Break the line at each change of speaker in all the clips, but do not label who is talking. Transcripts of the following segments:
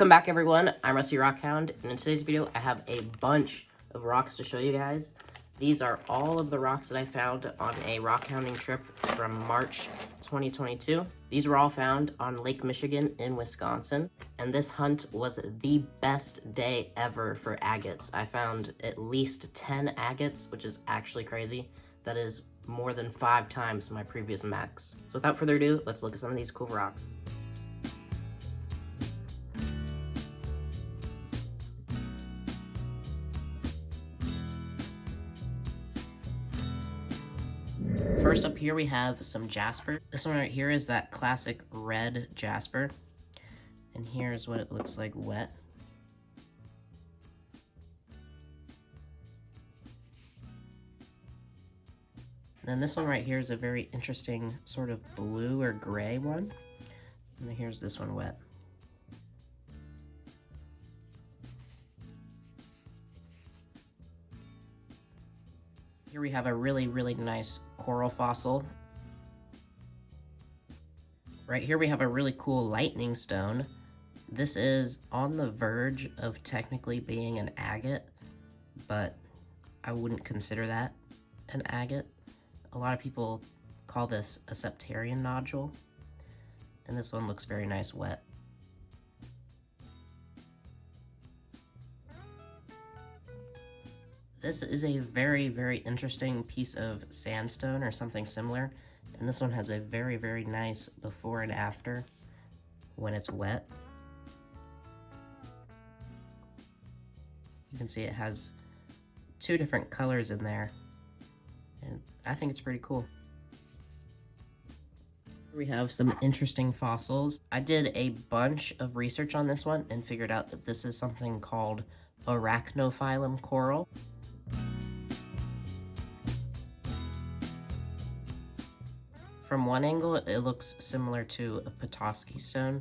Welcome back, everyone. I'm Rusty Rockhound, and in today's video, I have a bunch of rocks to show you guys. These are all of the rocks that I found on a rock hounding trip from March 2022. These were all found on Lake Michigan in Wisconsin, and this hunt was the best day ever for agates. I found at least 10 agates, which is actually crazy. That is more than 5 times my previous max. So without further ado, let's look at some of these cool rocks. First up here we have some Jasper. This one right here is that classic red Jasper. And here's what it looks like wet. And then this one right here is a very interesting sort of blue or gray one. And then here's this one wet. Here we have a really nice coral fossil. Right here we have a really cool lightning stone. This is on the verge of technically being an agate, but I wouldn't consider that an agate. A lot of people call this a septarian nodule, and this one looks very nice wet. This is a very interesting piece of sandstone or something similar, and this one has a very nice before and after when it's wet. You can see it has 2 different colors in there, and I think it's pretty cool. We have some interesting fossils. I did a bunch of research on this one and figured out that this is something called arachnophyllum coral. From one angle, it looks similar to a Petoskey stone,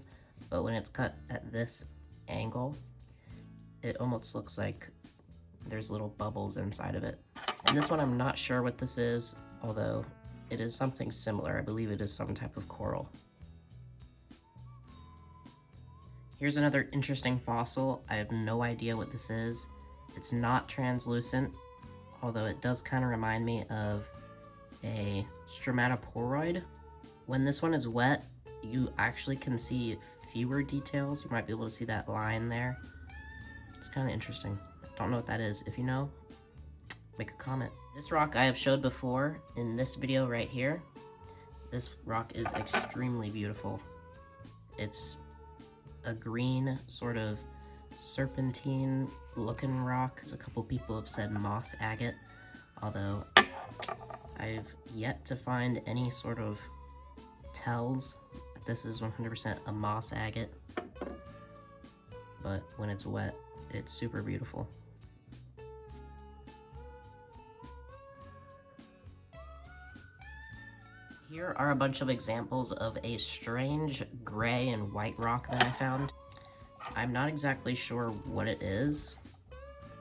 but when it's cut at this angle, it almost looks like there's little bubbles inside of it. And this one, I'm not sure what this is, although it is something similar. I believe it is some type of coral. Here's another interesting fossil. I have no idea what this is. It's not translucent, although it does kind of remind me of a stromatoporoid. When this one is wet, you actually can see fewer details. You might be able to see that line there. It's kind of interesting. Don't know what that is. If you know, make a comment. This rock I have showed before in this video right here. This rock is extremely beautiful. It's a green sort of serpentine looking rock. As a couple people have said, moss agate, although I've yet to find any sort of tells that this is 100% a moss agate, but when it's wet, it's super beautiful. Here are a bunch of examples of a strange gray and white rock that I found. I'm not exactly sure what it is.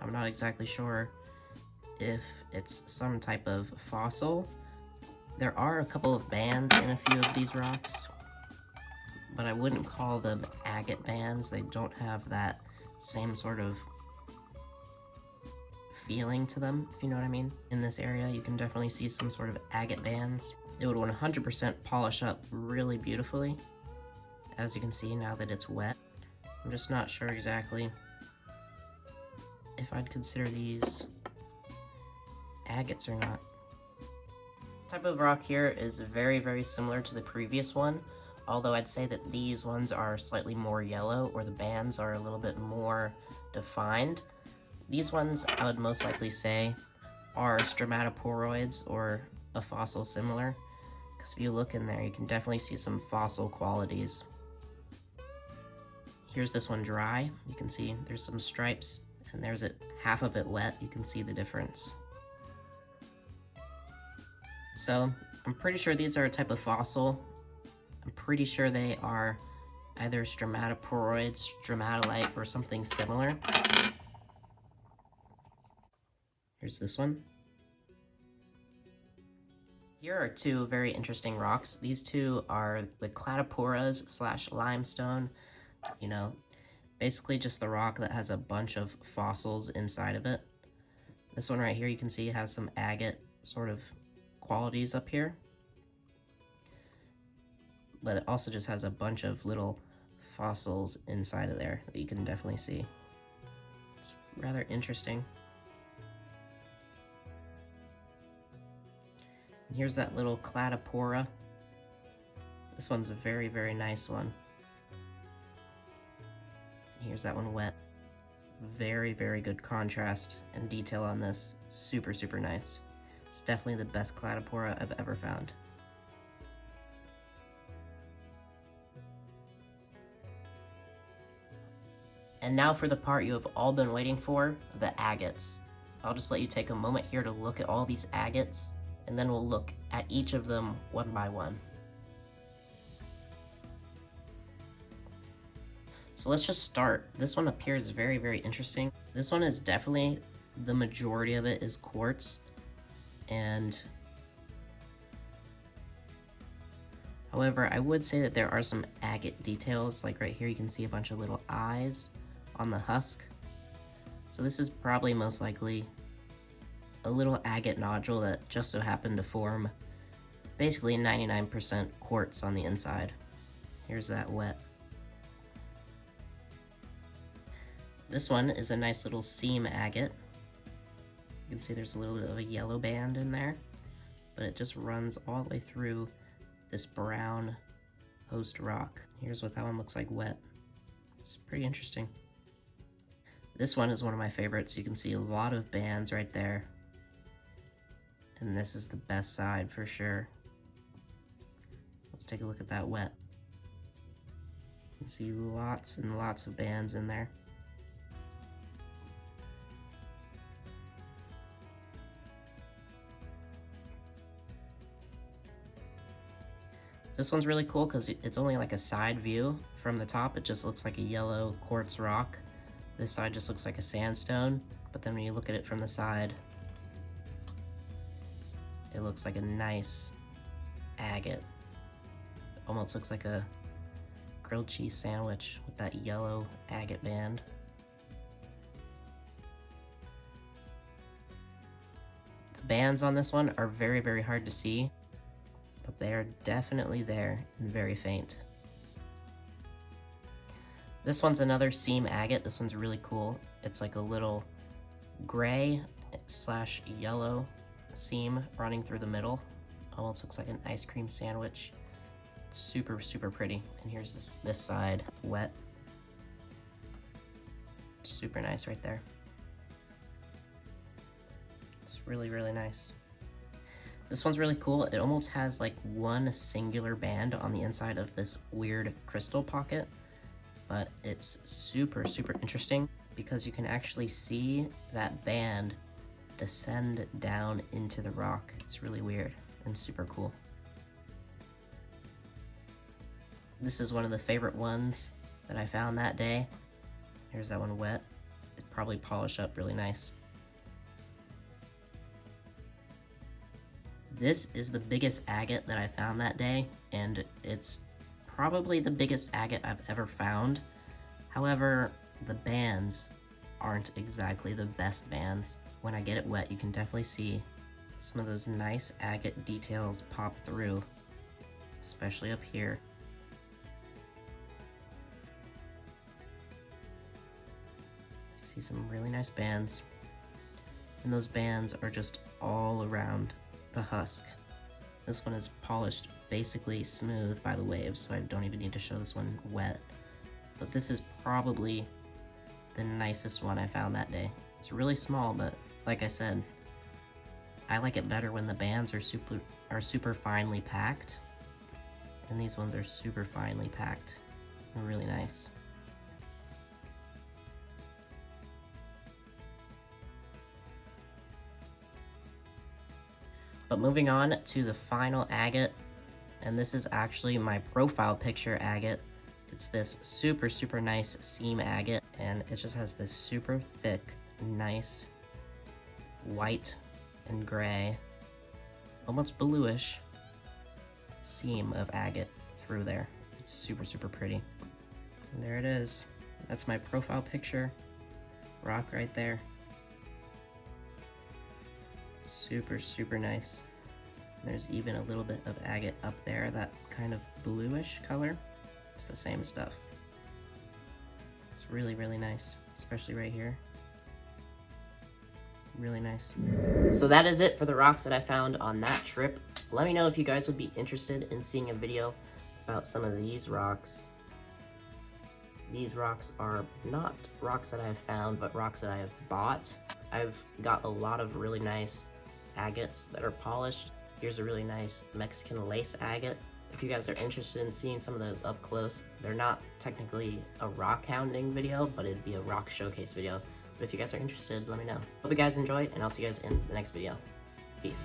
I'm not exactly sure if it's some type of fossil. There are a couple of bands in a few of these rocks, but I wouldn't call them agate bands. They don't have that same sort of feeling to them, if you know what I mean. In this area, you can definitely see some sort of agate bands. It would 100% polish up really beautifully, as you can see now that it's wet. I'm just not sure exactly if I'd consider these agates or not. This type of rock here is very similar to the previous one, although I'd say that these ones are slightly more yellow, or the bands are a little bit more defined. These ones, I would most likely say, are stromatoporoids or a fossil similar, because if you look in there, you can definitely see some fossil qualities. Here's this one dry. You can see there's some stripes, and there's half of it wet. You can see the difference. So I'm pretty sure these are a type of fossil. I'm pretty sure they are either stromatoporoids, stromatolite, or something similar. Here's this one. Here are 2 very interesting rocks. These 2 are the Cladoporas / limestone. You know, Basically just the rock that has a bunch of fossils inside of it. This one right here, you can see has some agate sort of qualities up here. But it also just has a bunch of little fossils inside of there that you can definitely see. It's rather interesting. And here's that little Cladopora. This one's a very, very nice one. And here's that one wet. Very, very good contrast and detail on this. Super, super nice. It's definitely the best Cladopora I've ever found. And now for the part you have all been waiting for, the agates. I'll just let you take a moment here to look at all these agates, and then we'll look at each of them one by one. So let's just start. This one appears very, very interesting. This one is definitely, the majority of it is quartz, and however, I would say that there are some agate details, like right here you can see a bunch of little eyes on the husk. So this is probably most likely a little agate nodule that just so happened to form basically 99% quartz on the inside. Here's that wet. This one is a nice little seam agate. You can see there's a little bit of a yellow band in there, but it just runs all the way through this brown host rock. Here's what that one looks like wet. It's pretty interesting. This one is one of my favorites. You can see a lot of bands right there. And this is the best side for sure. Let's take a look at that wet. You can see lots and lots of bands in there. This one's really cool because it's only like a side view. From the top, it just looks like a yellow quartz rock. This side just looks like a sandstone, but then when you look at it from the side, it looks like a nice agate. Almost looks like a grilled cheese sandwich with that yellow agate band. The bands on this one are very, very hard to see, but they are definitely there and very faint. This one's another seam agate. This one's really cool. It's like a little gray slash yellow seam running through the middle. Almost looks like an ice cream sandwich. It's super, super pretty. And here's this side wet. Super nice right there. It's really, really nice. This one's really cool. It almost has like one singular band on the inside of this weird crystal pocket. But it's super, super interesting because you can actually see that band descend down into the rock. It's really weird and super cool. This is one of the favorite ones that I found that day. Here's that one wet. It'd probably polish up really nice. This is the biggest agate that I found that day, and it's probably the biggest agate I've ever found. However, the bands aren't exactly the best bands. When I get it wet, you can definitely see some of those nice agate details pop through, especially up here. See some really nice bands, and those bands are just all around the husk. This one is polished basically smooth by the waves, so I don't even need to show this one wet. But this is probably the nicest one I found that day. It's really small, but like I said, I like it better when the bands are super finely packed, and these ones are super finely packed. They're really nice. But moving on to the final agate, and this is actually my profile picture agate. It's this super, super nice seam agate, and it just has this super thick, nice white and gray, almost bluish seam of agate through there. It's super, super pretty. And there it is. That's my profile picture. Rock right there. Super, super nice. There's even a little bit of agate up there, that kind of bluish color. It's the same stuff. It's really, really nice, especially right here. Really nice. So that is it for the rocks that I found on that trip. Let me know if you guys would be interested in seeing a video about some of these rocks. These rocks are not rocks that I have found, but rocks that I have bought. I've got a lot of really nice agates that are polished. Here's a really nice Mexican lace agate. If you guys are interested in seeing some of those up close, they're not technically a rock hounding video, but it'd be a rock showcase video. But if you guys are interested, let me know. Hope you guys enjoyed, and I'll see you guys in the next video. Peace.